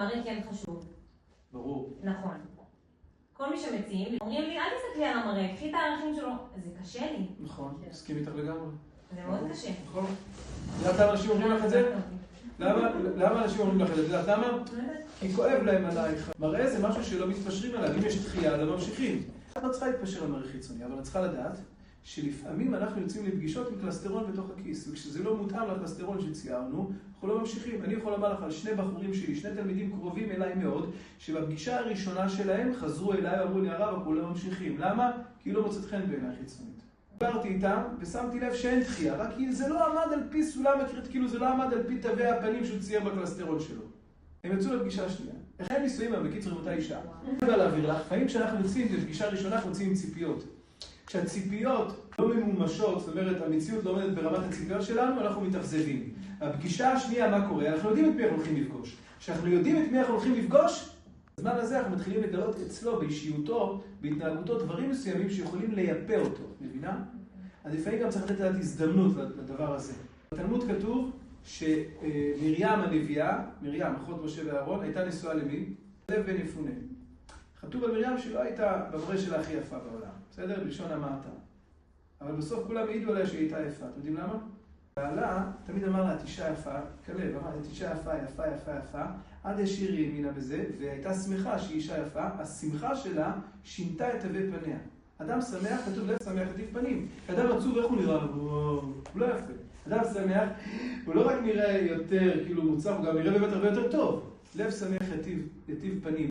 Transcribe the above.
המראה כן חשוב. ברור. נכון. כל מי שמציעים, אומרים לי, אל תסתכלי על המראה, קחי את הערכים שלו. זה קשה לי. נכון, מסכים איתך לגמרי. זה מאוד קשה. נכון. יודעת למה אנשים אומרים לך את זה? למה אנשים אומרים לך את זה? יודעת למה? כי כואב להם עלייך. מראה זה משהו שלא מתפשרים עליו. אם יש דחייה, לא ממשיכים. את לא צריכה להתפשר על מראה חיצוני, אבל את צריכה לדעת שלפעמים אנחנו יוצאים לפגישות עם קלסטרון בתוך הכיס, וכשזה לא מותאם לקלסטרון שציירנו, אנחנו לא ממשיכים. אני יכול לומר לך על שני בחורים שלי, שני תלמידים קרובים אליי מאוד, שבפגישה הראשונה שלהם חזרו אליי ואמרו לי, הרב, אנחנו לא ממשיכים. למה? כי לא מוצאת חן בעיניי חיצונית. דיברתי איתם ושמתי לב שאין דחייה, רק כי זה לא עמד על פי סולם הקריט, כאילו זה לא עמד על פי תווי הפנים שהוא צייר בקלסטרון שלו. הם יצאו לפגישה השנייה. איך הם ניסויים הם בקיצור עם אותה אישה? אני רוצה להעביר לך, לפעמים כשאנחנו יוצאים לפגישה ראשונה, אנחנו יוצאים עם ציפיות. כשהציפיות לא ממומשות, זאת אומרת, המציאות לא עומדת ברמת הציפיות שלנו, אנחנו מתאכזבים. הפגישה השנייה, מה קורה? אנחנו יודעים את מי אנחנו הולכים לפגוש. כשאנחנו יודעים את מי אנחנו הולכים לפגוש, בזמן הזה אנחנו מתחילים לגלות אצלו, באישיותו, בהתנהגותו, דברים מסוימים שיכולים לייפה אותו. מבינה? אז לפעמים גם צריך לתת לה הזדמנות לדבר הזה. בתלמוד כתוב שמרים הנביאה, מרים, אחות משה ואהרון, הייתה נשואה למי? לב בן יפונה. כתוב על מרים שלא הייתה במראה שלה הכי יפה בעולם. בסדר? בלשון המעטה. אבל בסוף כולם העידו עליה שהיא הייתה יפה. אתם יודעים למה? בעלה תמיד אמר לה, את אישה יפה, כלב, אמר, את אישה יפה, יפה, יפה, יפה, עד ישיר היא האמינה בזה, והייתה שמחה שהיא אישה יפה, השמחה שלה שינתה את תווי פניה. אדם שמח, כתוב לב שמח יטיב פנים. אדם עצוב, איך הוא נראה? הוא לא יפה. אדם שמח, הוא לא רק נראה יותר כאילו מוצלח, הוא גם נראה באמת הרבה יותר טוב. לב שמח יטיב פנים.